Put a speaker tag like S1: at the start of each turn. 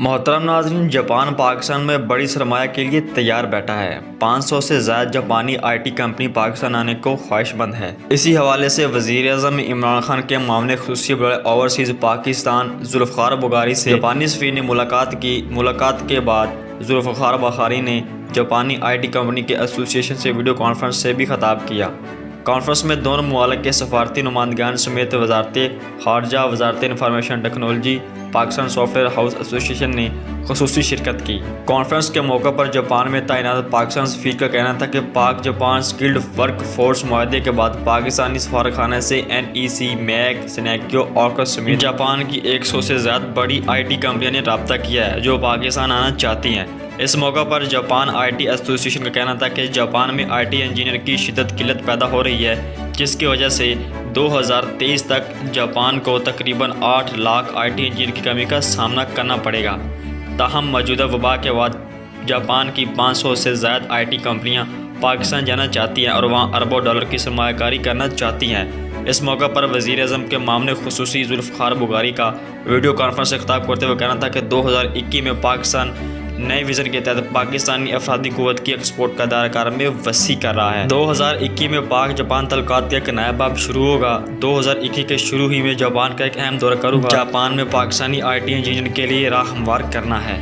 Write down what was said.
S1: محترم ناظرین، جاپان پاکستان میں بڑی سرمایہ کے لیے تیار بیٹھا ہے۔ 500 سے زائد جاپانی آئی ٹی کمپنی پاکستان آنے کو خواہش مند ہے۔ اسی حوالے سے وزیر اعظم عمران خان کے معاون خصوصی برائے اوورسیز پاکستان ذوالفقار بغاری سے جاپانی سفیر نے ملاقات کی۔ ملاقات کے بعد ذوالفقار بغاری نے جاپانی آئی ٹی کمپنی کے ایسوسی ایشن سے ویڈیو کانفرنس سے بھی خطاب کیا۔ کانفرنس میں دونوں ممالک کے سفارتی نمائندگان سمیت وزارت خارجہ، وزارت information technology, Pakistan soft where house ایسوسی ایشن نے خصوصی شرکت کی۔ کانفرنس کے موقع پر جاپان میں تعینات پاکستان سفیر کا کہنا تھا کہ پاک جاپان سکلڈ ورک فورس معاہدے کے بعد پاکستانی سفارتخانہ سے NEC، میک، سینیکیو، آرکس سمیت جاپان کی 100 سے زیادہ بڑی آئی ٹی کمپنیاں نے رابطہ کیا ہے جو پاکستان آنا چاہتی ہیں۔ اس موقع پر جاپان آئی ٹی ایسوسی ایشن کا کہنا تھا کہ جاپان میں آئی ٹی انجینئر کی شدید قلت پیدا ہو رہی ہے، جس کی وجہ سے 2023 تک جاپان کو تقریباً 8 لاکھ آئی ٹی انجینئر کی کمی کا سامنا کرنا پڑے گا۔ تاہم موجودہ وبا کے بعد جاپان کی 500 سے زائد آئی ٹی کمپنیاں پاکستان جانا چاہتی ہیں اور وہاں اربوں ڈالر کی سرمایہ کاری کرنا چاہتی ہیں۔ اس موقع پر وزیر اعظم کے معاون خصوصی ذوالفقار بغاری کا ویڈیو کانفرنس سے خطاب کرتے ہوئے کہنا تھا کہ 2021 میں پاکستان نئے ویژن کے تحت پاکستانی افرادی قوت کی ایکسپورٹ کا دائرہ کار میں وسیع کر رہا ہے۔ 2021 میں پاک جاپان تعلقات کا ایک نیا باب شروع ہوگا۔ 2021 کے شروع ہی میں جاپان کا ایک اہم دورہ کروں گا۔ جاپان میں پاکستانی آئی ٹی انجینئر کے لیے راہ ہموار کرنا ہے۔